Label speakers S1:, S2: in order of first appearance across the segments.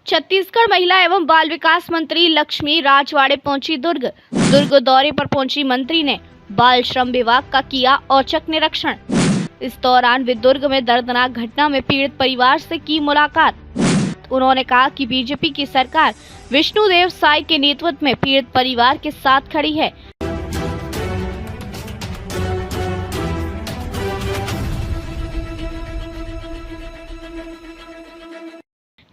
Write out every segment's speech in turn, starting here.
S1: छत्तीसगढ़ महिला एवं बाल विकास मंत्री लक्ष्मी राजवाड़े पहुंची दुर्ग दौरे पर पहुंची मंत्री ने बाल श्रम विभाग का किया औचक निरीक्षण। इस दौरान वे दुर्ग में दर्दनाक घटना में पीड़ित परिवार से की मुलाकात। उन्होंने कहा कि बीजेपी की सरकार विष्णुदेव साय के नेतृत्व में पीड़ित परिवार के साथ खड़ी है।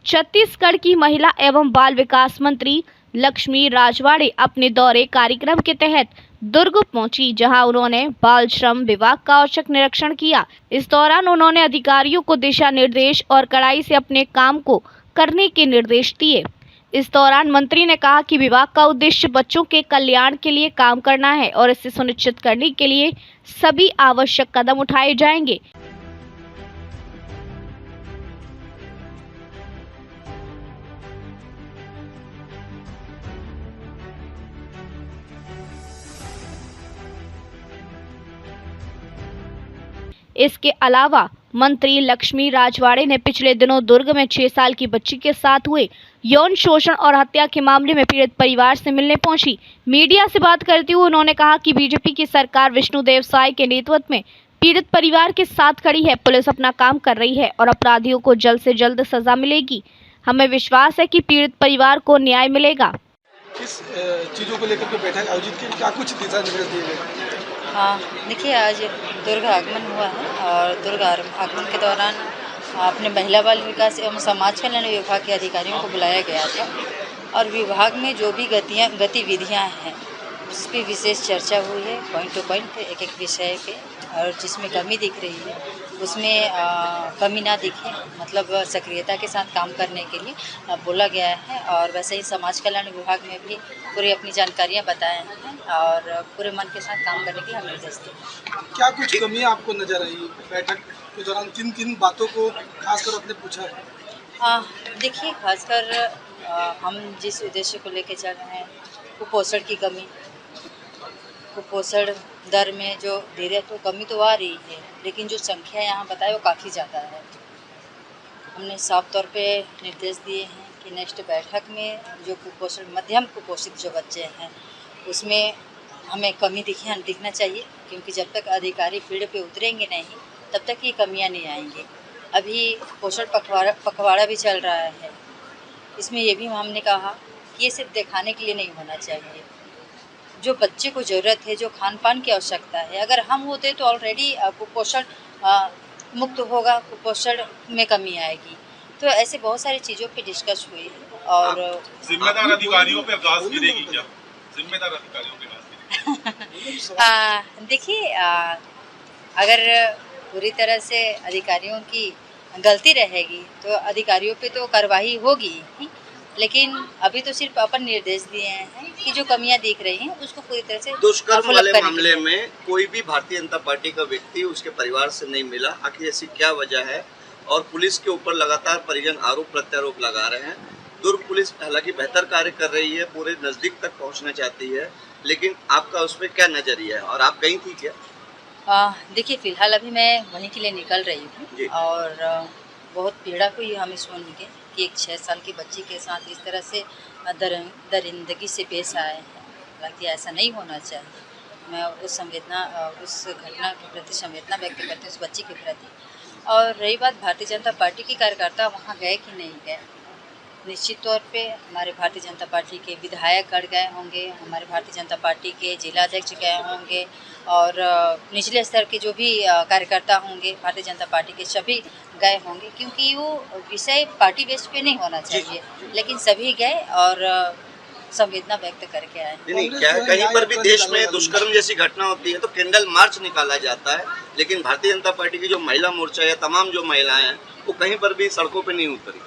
S1: छत्तीसगढ़ की महिला एवं बाल विकास मंत्री लक्ष्मी राजवाड़े अपने दौरे कार्यक्रम के तहत दुर्ग पहुंची, जहां उन्होंने बाल श्रम विभाग का औचक निरीक्षण किया। इस दौरान उन्होंने अधिकारियों को दिशा निर्देश और कड़ाई से अपने काम को करने के निर्देश दिए। इस दौरान मंत्री ने कहा कि विभाग का उद्देश्य बच्चों के कल्याण के लिए काम करना है और इसे सुनिश्चित करने के लिए सभी आवश्यक कदम उठाए जाएंगे। इसके अलावा मंत्री लक्ष्मी राजवाड़े ने पिछले दिनों दुर्ग में 6 साल की बच्ची के साथ हुए यौन शोषण और हत्या के मामले में पीड़ित परिवार से मिलने पहुंची। मीडिया से बात करते हुए उन्होंने कहा कि बीजेपी की सरकार विष्णुदेव साय के नेतृत्व में पीड़ित परिवार के साथ खड़ी है। पुलिस अपना काम कर रही है और अपराधियों को जल्द से जल्द सजा मिलेगी। हमें विश्वास है कि पीड़ित परिवार को न्याय मिलेगा।
S2: किस चीज़ों को लेकर के बैठक आयोजित की, क्या कुछ दिशा निर्देश दिए गए?
S3: हाँ, देखिए आज दुर्ग आगमन हुआ है और दुर्ग आगमन के दौरान अपने महिला बाल विकास एवं समाज कल्याण विभाग के अधिकारियों को बुलाया गया था और विभाग में जो भी गतिविधियाँ हैं उस पर विशेष चर्चा हुई है, पॉइंट टू पॉइंट एक विषय पे, और जिसमें कमी दिख रही है उसमें कमी ना दिखे, मतलब सक्रियता के साथ काम करने के लिए बोला गया है। और वैसे ही समाज कल्याण विभाग में भी पूरी अपनी जानकारियाँ बताए हैं और पूरे मन के साथ काम करने के लिए हम निर्देश दिए।
S2: क्या कुछ कमियाँ आपको नजर आई बैठक के दौरान? किन बातों को खासकर आपने पूछा है?
S3: देखिए, खासकर हम जिस उद्देश्य को लेकर चल रहे हैं, कुपोषण की कमी, कुपोषण दर में जो धीरे तो कमी तो आ रही है, लेकिन जो संख्या यहाँ बताए वो काफ़ी ज़्यादा है। हमने साफ तौर पे निर्देश दिए हैं कि नेक्स्ट बैठक में जो कुपोषण मध्यम कुपोषित जो बच्चे हैं उसमें हमें कमी दिखना चाहिए, क्योंकि जब तक अधिकारी फील्ड पे उतरेंगे नहीं तब तक ये कमियाँ नहीं आएंगी। अभी पोषण पखवाड़ा भी चल रहा है, इसमें ये भी हमने कहा कि ये सिर्फ दिखाने के लिए नहीं होना चाहिए। जो बच्चे को ज़रूरत है, जो खान पान की आवश्यकता है, अगर हम होते तो ऑलरेडी कुपोषण मुक्त होगा, कुपोषण में कमी आएगी। तो ऐसे बहुत सारी चीज़ों पे डिस्कस हुई और
S4: जिम्मेदार अधिकारियों पे अवकाश गिरेगी क्या? जिम्मेदार अधिकारियों पे
S3: देखिए, अगर पूरी तरह से अधिकारियों की गलती रहेगी तो अधिकारियों पे तो कार्रवाई होगी ही, लेकिन अभी तो सिर्फ अपन निर्देश दिए हैं कि जो कमियां दिख रही हैं उसको पूरी तरह से
S5: दुष्कर्म वाले मामले में कोई भी भारतीय जनता पार्टी का व्यक्ति उसके परिवार से नहीं मिला। आखिर ऐसी क्या वजह है? और पुलिस के ऊपर लगातार परिजन आरोप प्रत्यारोप लगा रहे हैं। दुर्ग पुलिस हालांकि बेहतर कार्य कर रही है, पूरे नज़दीक तक पहुंचना चाहती है, लेकिन आपका उस पर क्या नज़रिया है और आप गई थी क्या?
S3: देखिए, फिलहाल अभी मैं वहीं के लिए निकल रही हूँ और बहुत पीड़ा हुई हमें सुन के कि एक 6 साल की बच्ची के साथ इस तरह से दरिंदगी से पेश आए हैं। हालांकि ऐसा नहीं होना चाहिए। मैं उस घटना के प्रति संवेदना व्यक्त करती हूँ, उस बच्ची के प्रति। और रही बात भारतीय जनता पार्टी के कार्यकर्ता वहाँ गए कि नहीं गए, निश्चित तौर पे हमारे भारतीय जनता पार्टी के विधायकगण गए होंगे, हमारे भारतीय जनता पार्टी के जिलाध्यक्ष गए होंगे और निचले स्तर के जो भी कार्यकर्ता होंगे भारतीय जनता पार्टी के सभी गए होंगे, क्योंकि वो विषय पार्टी बेस पे नहीं होना चाहिए, लेकिन सभी गए और संवेदना व्यक्त करके आए।
S5: नहीं, क्या कहीं पर भी देश में दुष्कर्म जैसी घटना होती है तो कैंडल मार्च निकाला जाता है, लेकिन भारतीय जनता पार्टी की जो महिला मोर्चा या तमाम जो महिलाएं हैं वो कहीं पर भी सड़कों पे नहीं उतरी।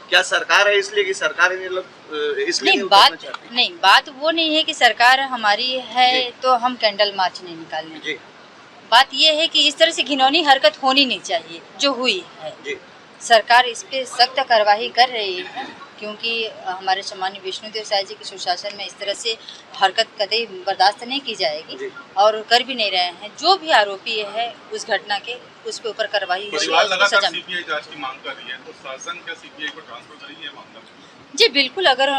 S5: क्या सरकार है इसलिए कि सरकार इसलिए
S3: नहीं, बात वो नहीं है कि सरकार हमारी है तो हम कैंडल मार्च नहीं निकालने। बात ये है कि इस तरह से घिनौनी हरकत होनी नहीं चाहिए जो हुई है। सरकार इस पे सख्त कार्रवाई कर रही है क्योंकि हमारे सम्मानीय विष्णुदेव साय जी के सुशासन में इस तरह से हरकत कतई बर्दाश्त नहीं की जाएगी
S5: जी।
S3: और कर भी नहीं रहे हैं। जो भी आरोपी है उस घटना के, उसके ऊपर कार्रवाई होगी,
S4: परिवार
S3: उसको
S4: लगातार
S3: सजा
S4: सीबीआई जांच की मांग कर रही है, तो शासन क्या सीबीआई को ट्रांसफर करेगी ये मामला?
S3: जी बिल्कुल, अगर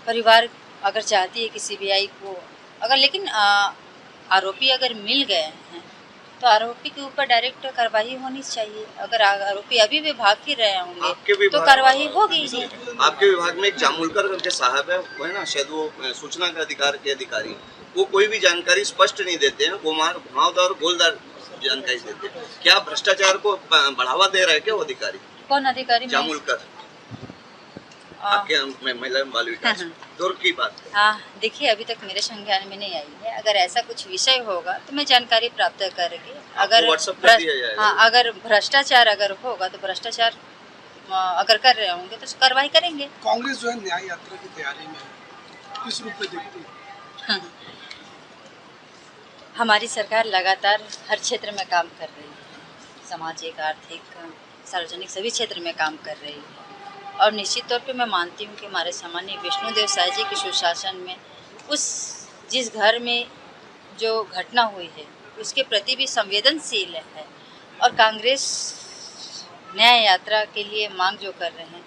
S3: परिवार अगर चाहती है कि सीबीआई को, अगर लेकिन आरोपी अगर मिल गए हैं तो आरोपी के ऊपर डायरेक्ट कार्रवाई होनी चाहिए। अगर आरोपी अभी भी भाग ही रहे
S5: आपके
S3: होंगे तो
S5: विभाग-
S3: कार्रवाई होगी ही।
S5: आपके विभाग में एक जामुलकर करके साहब है, वो है ना, शायद वो सूचना का अधिकार के अधिकारी, वो कोई भी जानकारी स्पष्ट नहीं देते हैं, घुमावदार और गोलदार जानकारी देते हैं। क्या भ्रष्टाचार को बढ़ावा दे रहा है क्या वो अधिकारी
S3: कौन अधिकारी?
S5: जामुलकर? आपके महिला एवं बाल विकास दुर्ग की बात है।
S3: हाँ, देखिए अभी तक मेरे संज्ञान में नहीं आई है। अगर ऐसा कुछ विषय होगा तो मैं जानकारी प्राप्त करके, अगर
S5: WhatsApp कर दिया जाएगा।
S3: हाँ, अगर भ्रष्टाचार अगर होगा तो भ्रष्टाचार अगर कर रहे होंगे तो कार्रवाई करेंगे।
S2: कांग्रेस जो है न्याय यात्रा की तैयारी में है, किस रूप में देखती है?
S3: हमारी सरकार लगातार हर क्षेत्र में काम कर रही है, सामाजिक, आर्थिक, सार्वजनिक सभी क्षेत्र में काम कर रही है और निश्चित तौर पे मैं मानती हूँ कि हमारे सामान्य विष्णुदेव साय जी के सुशासन में जिस घर में जो घटना हुई है उसके प्रति भी संवेदनशील है और कांग्रेस न्याय यात्रा के लिए मांग जो कर रहे हैं,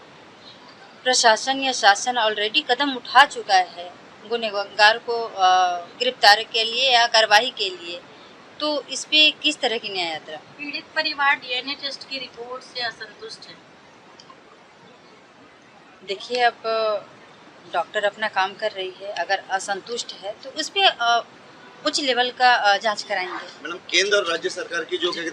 S3: प्रशासन या शासन ऑलरेडी कदम उठा चुका है गुनहगार को गिरफ्तार के लिए या कार्रवाई के लिए, तो इस पे किस तरह की न्याय यात्रा?
S6: पीड़ित परिवार डीएनए टेस्ट की रिपोर्ट से असंतुष्ट है।
S3: देखिए, अब डॉक्टर अपना काम कर रही है, अगर असंतुष्ट है तो उस पर उच्च लेवल का जांच कराएंगे।
S5: मैडम, केंद्र और राज्य सरकार की जो कहते